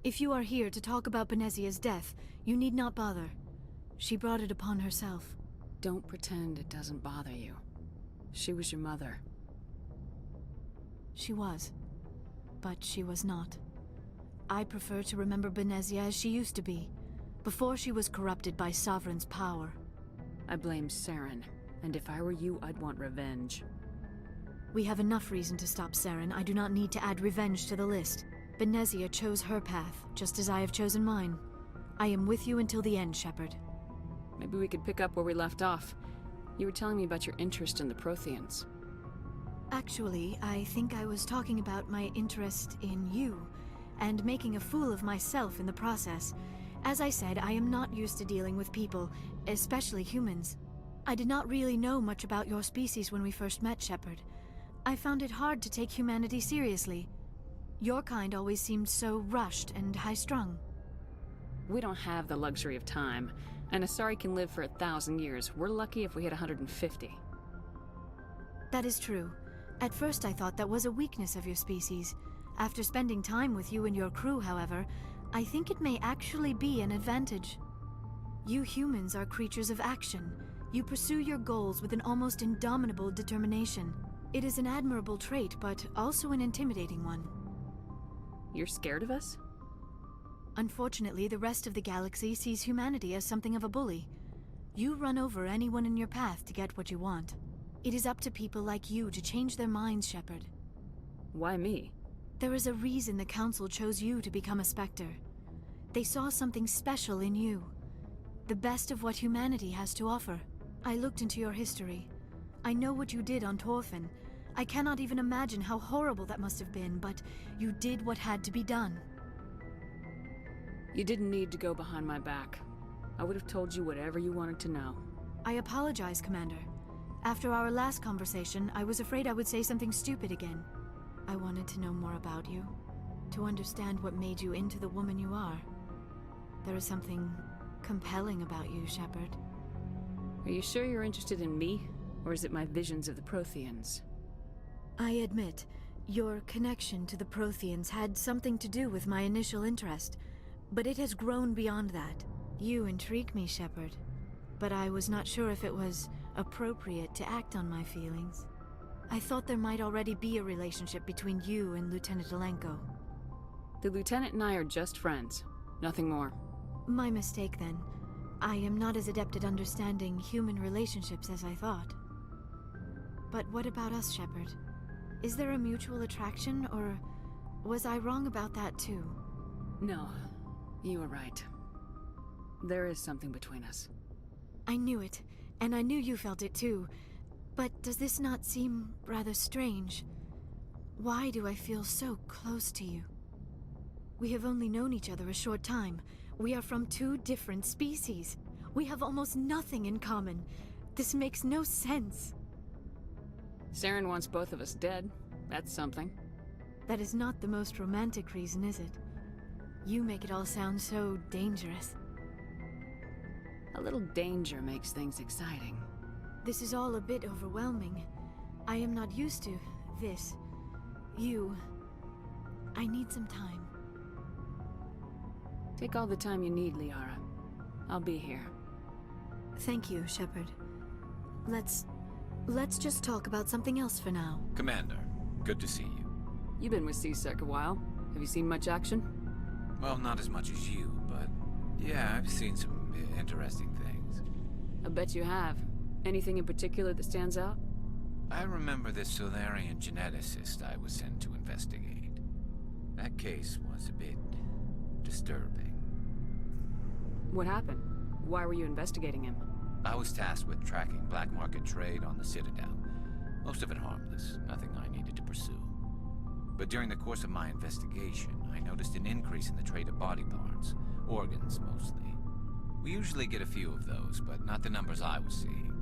If you are here to talk about Benezia's death, you need not bother. She brought it upon herself. Don't pretend it doesn't bother you. She was your mother. She was. But she was not. I prefer to remember Benezia as she used to be, before she was corrupted by Sovereign's power. I blame Saren, and if I were you, I'd want revenge. We have enough reason to stop Saren. I do not need to add revenge to the list. Benezia chose her path, just as I have chosen mine. I am with you until the end, Shepard. Maybe we could pick up where we left off. You were telling me about your interest in the Protheans. Actually, I think I was talking about my interest in you, and making a fool of myself in the process. As I said, I am not used to dealing with people, especially humans. I did not really know much about your species when we first met, Shepard. I found it hard to take humanity seriously. Your kind always seemed so rushed and high-strung. We don't have the luxury of time, and Asari can live for 1,000 years. We're lucky if we hit 150. That is true. At first I thought that was a weakness of your species. After spending time with you and your crew, however, I think it may actually be an advantage. You humans are creatures of action. You pursue your goals with an almost indomitable determination. It is an admirable trait, but also an intimidating one. You're scared of us? Unfortunately, the rest of the galaxy sees humanity as something of a bully. You run over anyone in your path to get what you want. It is up to people like you to change their minds, Shepard. Why me? There is a reason the Council chose you to become a Spectre. They saw something special in you. The best of what humanity has to offer. I looked into your history. I know what you did on Torfin. I cannot even imagine how horrible that must have been, but you did what had to be done. You didn't need to go behind my back. I would have told you whatever you wanted to know. I apologize, Commander. After our last conversation, I was afraid I would say something stupid again. I wanted to know more about you, to understand what made you into the woman you are. There is something compelling about you, Shepard. Are you sure you're interested in me, or is it my visions of the Protheans? I admit, your connection to the Protheans had something to do with my initial interest, but it has grown beyond that. You intrigue me, Shepard, but I was not sure if it was appropriate to act on my feelings. I thought there might already be a relationship between you and Lieutenant Alenko. The Lieutenant and I are just friends, nothing more. My mistake, then. I am not as adept at understanding human relationships as I thought. But what about us, Shepard? Is there a mutual attraction, or was I wrong about that too? No, you were right. There is something between us. I knew it, and I knew you felt it too. But does this not seem rather strange? Why do I feel so close to you? We have only known each other a short time. We are from two different species. We have almost nothing in common. This makes no sense. Saren wants both of us dead. That's something. That is not the most romantic reason, is it? You make it all sound so dangerous. A little danger makes things exciting. This is all a bit overwhelming. I am not used to this. You. I need some time. Take all the time you need, Liara. I'll be here. Thank you, Shepard. Let's just talk about something else for now. Commander, good to see you. You've been with C-Sec a while. Have you seen much action? Well, not as much as you, but yeah, I've seen some interesting things. I bet you have. Anything in particular that stands out? I remember this Solarian geneticist I was sent to investigate. That case was a bit disturbing. What happened? Why were you investigating him? I was tasked with tracking black market trade on the Citadel. Most of it harmless, nothing I needed to pursue. But during the course of my investigation, I noticed an increase in the trade of body parts, organs mostly. We usually get a few of those, but not the numbers I was seeing.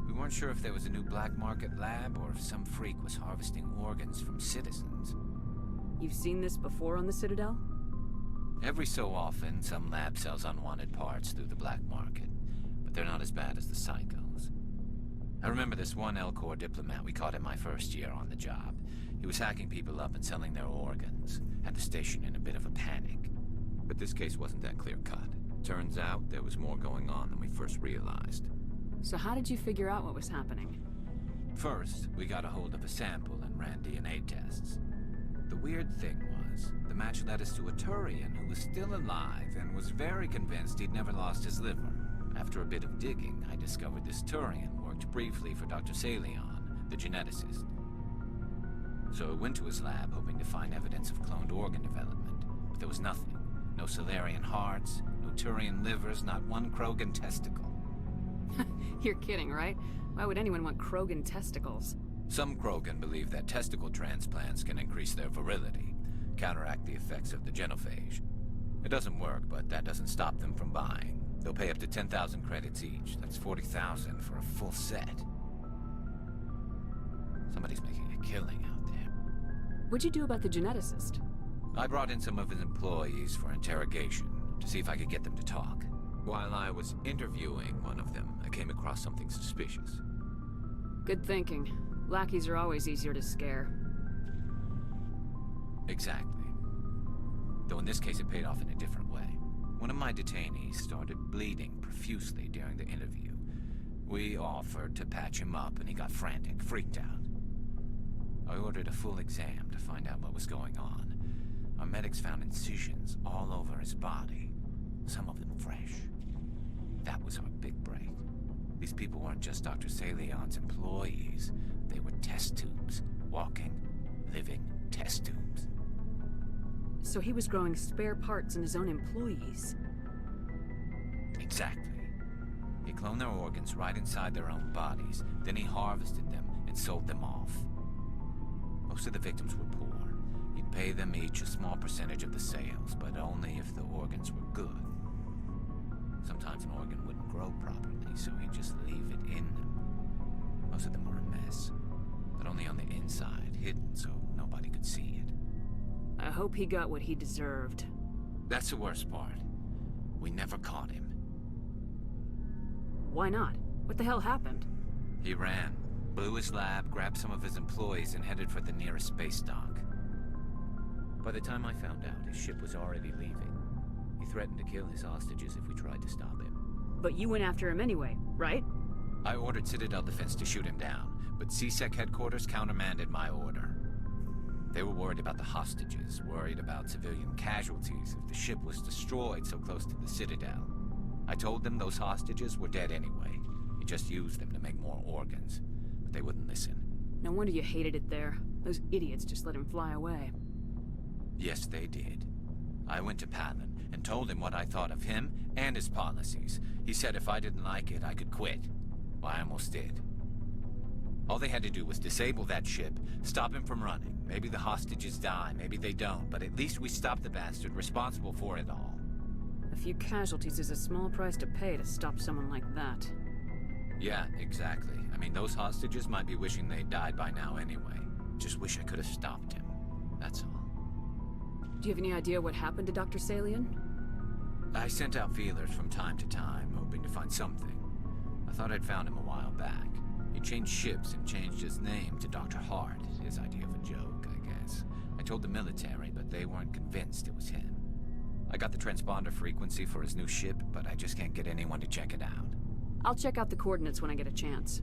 We weren't sure if there was a new black market lab or if some freak was harvesting organs from citizens. You've seen this before on the Citadel? Every so often, some lab sells unwanted parts through the black market, but they're not as bad as the psychos. I remember this one Elcor diplomat we caught in my first year on the job. He was hacking people up and selling their organs, had the station in a bit of a panic. But this case wasn't that clear-cut. Turns out there was more going on than we first realized. So how did you figure out what was happening? First, we got a hold of a sample and ran DNA tests. The weird thing was, the match led us to a Turian who was still alive and was very convinced he'd never lost his liver. After a bit of digging, I discovered this Turian worked briefly for Dr. Salion, the geneticist. So I went to his lab hoping to find evidence of cloned organ development, but there was nothing. No Salarian hearts, no Turian livers, not one Krogan testicle. You're kidding, right? Why would anyone want Krogan testicles? Some Krogan believe that testicle transplants can increase their virility, counteract the effects of the genophage. It doesn't work, but that doesn't stop them from buying. They'll pay up to 10,000 credits each. That's 40,000 for a full set. Somebody's making a killing out there. What'd you do about the geneticist? I brought in some of his employees for interrogation, to see if I could get them to talk. While I was interviewing one of them, I came across something suspicious. Good thinking. Lackeys are always easier to scare. Exactly. Though in this case it paid off in a different way. One of my detainees started bleeding profusely during the interview. We offered to patch him up and he got frantic, freaked out. I ordered a full exam to find out what was going on. Our medics found incisions all over his body, some of them fresh. That was our big break. These people weren't just Dr. Salion's employees. They were test tubes. Walking, living test tubes. So he was growing spare parts in his own employees. Exactly. He cloned their organs right inside their own bodies. Then he harvested them and sold them off. Most of the victims were poor. He'd pay them each a small percentage of the sales, but only if the organs were good. Sometimes an organ wouldn't grow properly, so he'd just leave it in them. Most of them were a mess, but only on the inside, hidden so nobody could see it. I hope he got what he deserved. That's the worst part. We never caught him. Why not? What the hell happened? He ran, blew his lab, grabbed some of his employees, and headed for the nearest space dock. By the time I found out, his ship was already leaving. He threatened to kill his hostages if we tried to stop him. But you went after him anyway, right? I ordered Citadel Defense to shoot him down, but CSEC headquarters countermanded my order. They were worried about the hostages, worried about civilian casualties if the ship was destroyed so close to the Citadel. I told them those hostages were dead anyway. He just used them to make more organs, but they wouldn't listen. No wonder you hated it there. Those idiots just let him fly away. Yes, they did. I went to Palin and told him what I thought of him and his policies. He said if I didn't like it, I could quit. Well, I almost did. All they had to do was disable that ship, stop him from running. Maybe the hostages die, maybe they don't, but at least we stopped the bastard responsible for it all. A few casualties is a small price to pay to stop someone like that. Yeah, exactly. I mean, those hostages might be wishing they'd died by now anyway. Just wish I could have stopped him. That's all. Do you have any idea what happened to Dr. Salion? I sent out feelers from time to time, hoping to find something. I thought I'd found him a while back. He changed ships and changed his name to Dr. Hart, his idea of a joke, I guess. I told the military, but they weren't convinced it was him. I got the transponder frequency for his new ship, but I just can't get anyone to check it out. I'll check out the coordinates when I get a chance.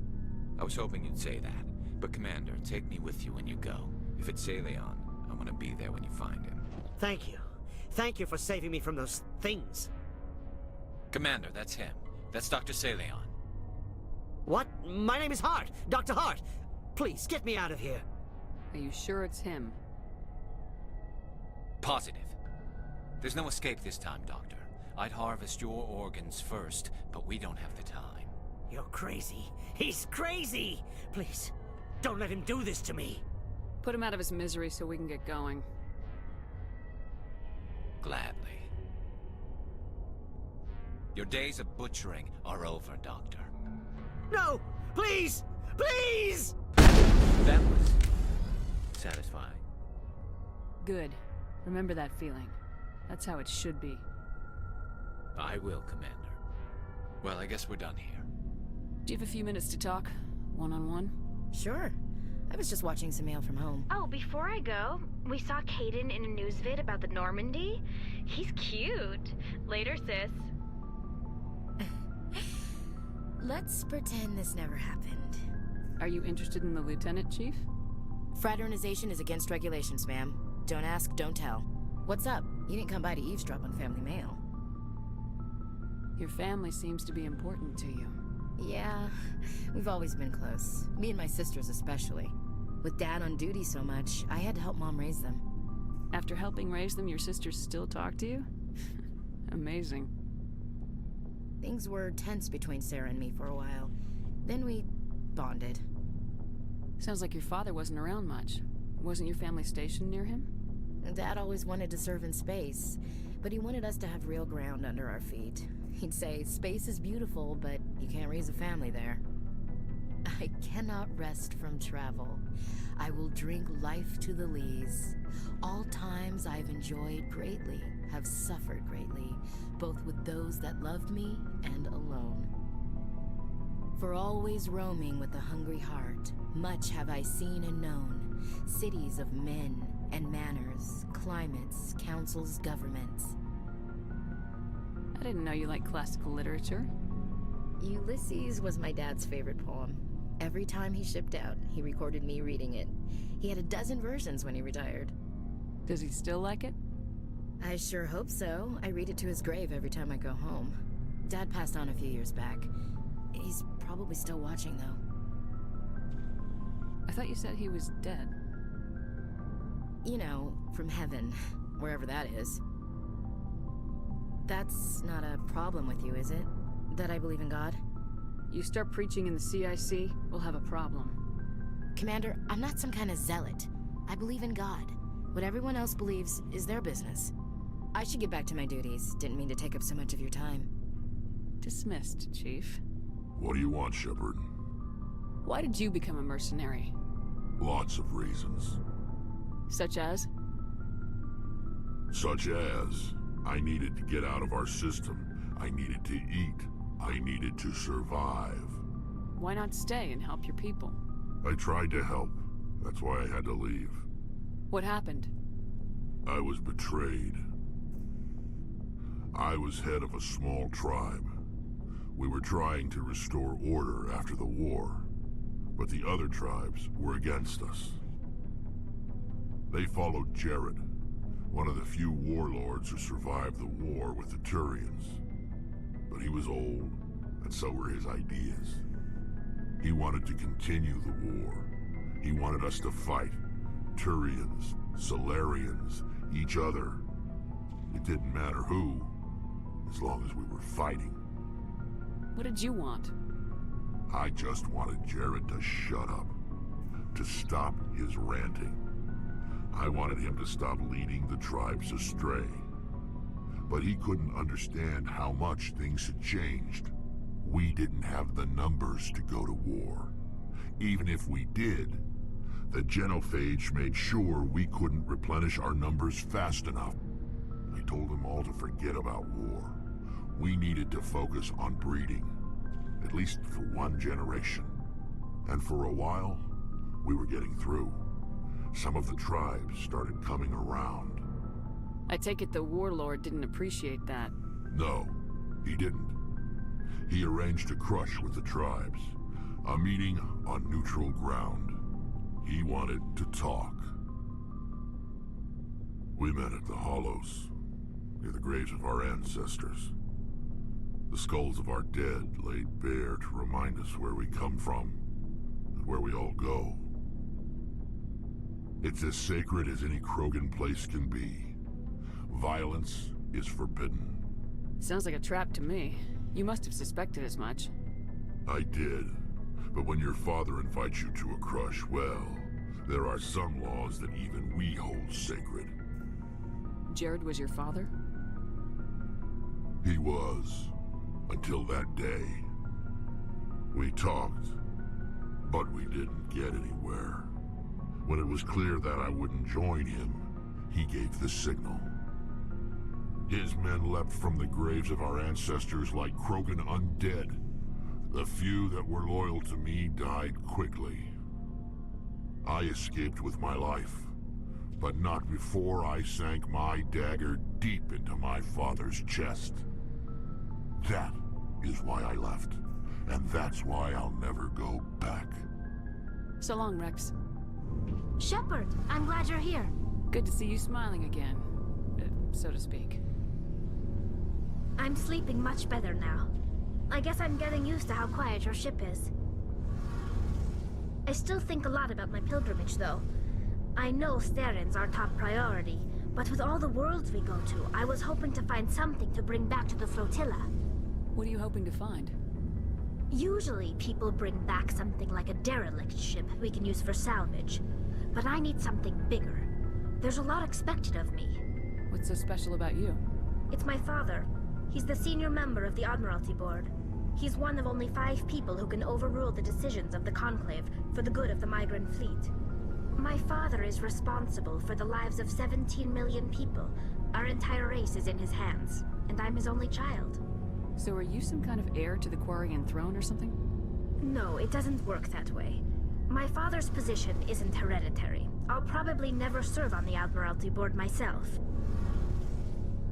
I was hoping you'd say that, but Commander, take me with you when you go. If it's Salion, I want to be there when you find him. Thank you. Thank you for saving me from those things. Commander, that's him. That's Dr. Salion. What? My name is Hart. Dr. Hart. Please, get me out of here. Are you sure it's him? Positive. There's no escape this time, Doctor. I'd harvest your organs first, but we don't have the time. You're crazy. He's crazy! Please, don't let him do this to me. Put him out of his misery so we can get going. Gladly. Your days of butchering are over, Doctor. No! Please! Please! That was satisfying. Good. Remember that feeling. That's how it should be. I will, Commander. Well, I guess we're done here. Do you have a few minutes to talk? One-on-one? Sure. I was just watching some mail from home. Oh, before I go, we saw Caden in a news vid about the Normandy. He's cute. Later, sis. Let's pretend this never happened. Are you interested in the lieutenant, Chief? Fraternization is against regulations, ma'am. Don't ask, don't tell. What's up? You didn't come by to eavesdrop on family mail. Your family seems to be important to you. Yeah, we've always been close. Me and my sisters especially. With Dad on duty so much, I had to help Mom raise them. After helping raise them, your sisters still talk to you? Amazing. Things were tense between Sarah and me for a while. Then we bonded. Sounds like your father wasn't around much. Wasn't your family stationed near him? Dad always wanted to serve in space, but he wanted us to have real ground under our feet. He'd say, space is beautiful, but you can't raise a family there. I cannot rest from travel. I will drink life to the lees. All times I've enjoyed greatly, have suffered greatly, both with those that loved me and alone. For always roaming with a hungry heart, much have I seen and known, cities of men and manners, climates, councils, governments. I didn't know you liked classical literature. Ulysses was my dad's favorite poem. Every time he shipped out, he recorded me reading it. He had a dozen versions when he retired. Does he still like it? I sure hope so. I read it to his grave every time I go home. Dad passed on a few years back. He's probably still watching, though. I thought you said he was dead. You know, from heaven, wherever that is. That's not a problem with you, is it? That I believe in God? You start preaching in the CIC, we'll have a problem. Commander, I'm not some kind of zealot. I believe in God. What everyone else believes is their business. I should get back to my duties. Didn't mean to take up so much of your time. Dismissed, Chief. What do you want, Shepard? Why did you become a mercenary? Lots of reasons. Such as? Such as, I needed to get out of our system. I needed to eat. I needed to survive. Why not stay and help your people? I tried to help. That's why I had to leave. What happened? I was betrayed. I was head of a small tribe. We were trying to restore order after the war, but the other tribes were against us. They followed Jared, one of the few warlords who survived the war with the Turians. But he was old, and so were his ideas. He wanted to continue the war. He wanted us to fight. Turians, Solarians, each other. It didn't matter who, as long as we were fighting. What did you want? I just wanted Jared to shut up, to stop his ranting. I wanted him to stop leading the tribes astray. But he couldn't understand how much things had changed. We didn't have the numbers to go to war. Even if we did, the genophage made sure we couldn't replenish our numbers fast enough. I told them all to forget about war. We needed to focus on breeding, at least for one generation. And for a while, we were getting through. Some of the tribes started coming around. I take it the warlord didn't appreciate that. No, he didn't. He arranged a crush with the tribes, a meeting on neutral ground. He wanted to talk. We met at the Hollows, near the graves of our ancestors. The skulls of our dead laid bare to remind us where we come from, and where we all go. It's as sacred as any Krogan place can be. Violence is forbidden. Sounds like a trap to me. You must have suspected as much. I did. But when your father invites you to a crush, well, there are some laws that even we hold sacred. Jared was your father? He was. Until that day. We talked, but we didn't get anywhere. When it was clear that I wouldn't join him, he gave the signal. His men leapt from the graves of our ancestors like Krogan undead. The few that were loyal to me died quickly. I escaped with my life, but not before I sank my dagger deep into my father's chest. That is why I left, and that's why I'll never go back. So long, Rex. Shepard, I'm glad you're here. Good to see you smiling again, so to speak. I'm sleeping much better now. I guess I'm getting used to how quiet your ship is. I still think a lot about my pilgrimage, though. I know Staren's our top priority, but with all the worlds we go to, I was hoping to find something to bring back to the flotilla. What are you hoping to find? Usually, people bring back something like a derelict ship we can use for salvage. But I need something bigger. There's a lot expected of me. What's so special about you? It's my father. He's the senior member of the Admiralty Board. He's one of only 5 people who can overrule the decisions of the Conclave for the good of the migrant fleet. My father is responsible for the lives of 17 million people. Our entire race is in his hands, and I'm his only child. So are you some kind of heir to the Quarian throne or something? No, it doesn't work that way. My father's position isn't hereditary. I'll probably never serve on the Admiralty Board myself.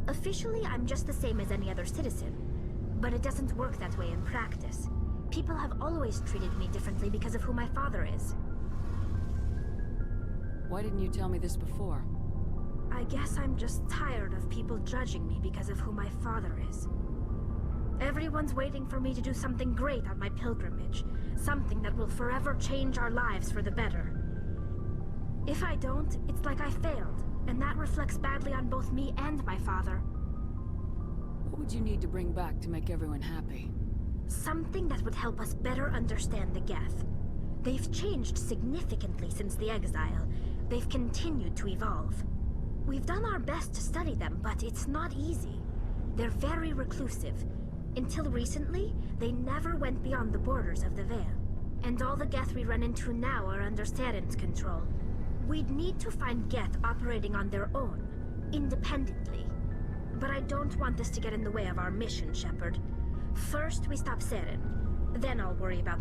Officially, I'm just the same as any other citizen. But it doesn't work that way in practice. People have always treated me differently because of who my father is. Why didn't you tell me this before? I guess I'm just tired of people judging me because of who my father is. Everyone's waiting for me to do something great on my pilgrimage. Something that will forever change our lives for the better. If I don't, it's like I failed, and that reflects badly on both me and my father. What would you need to bring back to make everyone happy? Something that would help us better understand the Geth. They've changed significantly since the exile. They've continued to evolve. We've done our best to study them, but it's not easy. They're very reclusive. Until recently, they never went beyond the borders of the Veil. And all the Geth we run into now are under Staren's control. We'd need to find Geth operating on their own, independently. But I don't want this to get in the way of our mission, Shepard. First, we stop Seren. Then I'll worry about